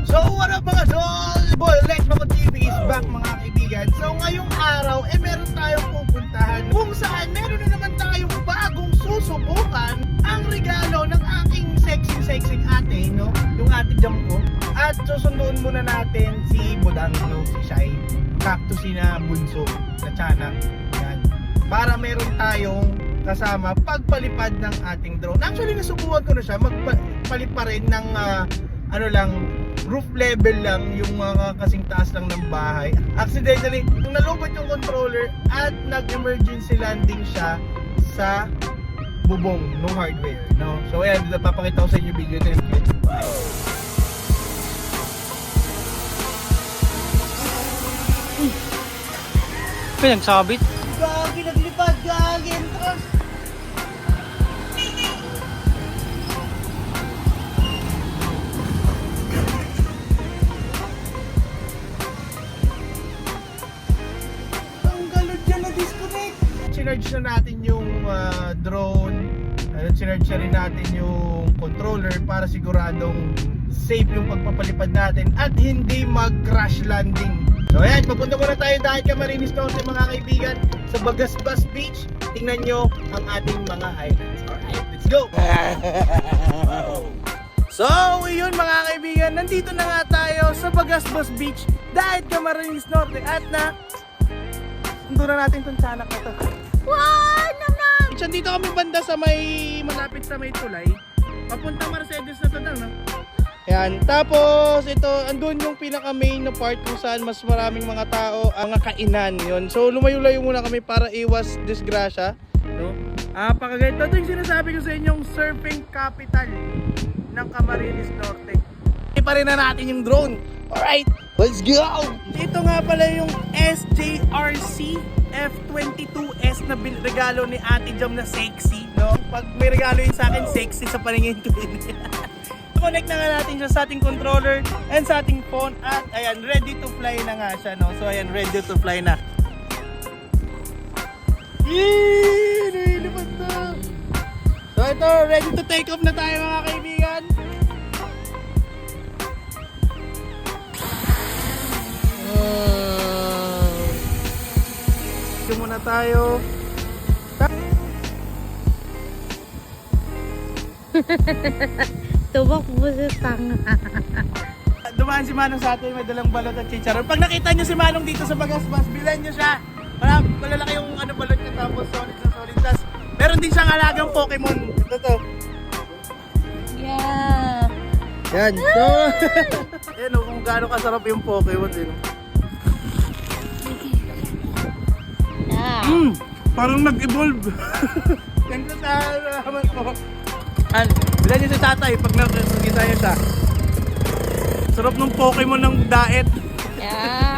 So what up mga Sol? Let's Mako TV is back mga kaibigan. So ngayong araw, meron tayong pupuntahan kung saan meron na naman tayong bagong susubukan. Ang regalo ng aking sexy ate, no? Yung ate jam ko. At susunduin muna natin si Budang, no? Si Shai. Cactus na bunso na tiyanak. Yan. Para meron tayong kasama pagpalipad ng ating drone. Actually nasubukan ko na siya magpalipad rin ng roof level lang, yung mga kasing taas lang ng bahay. Accidentally, nung nalubot yung controller at nag-emergency landing siya sa bubong ng hardware, no? So ayan, papakita ko sa inyo video ito. Pinagsabit. Gagi, naglipad, gagi, entras. Ang galod dyan na disconnect. Sinarge na natin yung drone. Sinarge na rin natin yung controller para siguradong safe yung pagpapalipad natin at hindi mag-crash landing. So ayan, papunta muna tayo dahil Camarines Norte mga kaibigan sa Bagasbas Beach. Tingnan nyo ang ating mga highlights. Alright, let's go! So yun mga kaibigan, nandito na nga tayo sa Bagasbas Beach dahil Camarines Norte at sundo na natin itong tiyanak na to. Wow naman! Dito kami banda sa malapit sa may tulay. Papunta Mercedes na to daw, no? Yan. Tapos ito, andun yung pinaka main na part kung saan mas maraming mga tao, ang kainan yon. So lumayo-layo muna kami para iwas disgrasya, no? Pakaganda. Ito yung sinasabi ko sa inyong surfing capital ng Camarines Norte. Pa rin na natin yung drone. Alright, let's go! Ito nga pala yung SJRC F22S na regalo ni Ate Jam na sexy, no? Pag may regalo yun sa akin, sexy sa paningin ko din. Connect na nga natin siya sa ating controller and sa ating phone at ayan, ready to fly na nga siya, no? So ayan, ready to fly na. Yee! Nilipad na! So ito, ready to take off na tayo mga kaibigan. Ito muna tayo. Tubak mo sa tanga. Dumaan si Manong sa atin, may dalang balot at chicharon. Pag nakita nyo si Manong dito sa Bagasbas, bilan nyo siya. Malalaki yung balot niya tapos solid na solid. Tapos meron din siyang alagang Pokemon. Ito to. Yeah. Yan. So, yan o, kung gaano kasarap yung Pokemon din. Yeah. Parang nag-evolve. Ganda sa halaman ko. Bilan nyo si tatay pag nakikita nyo siya. Sarap ng Pokemon ng daet. Yeah.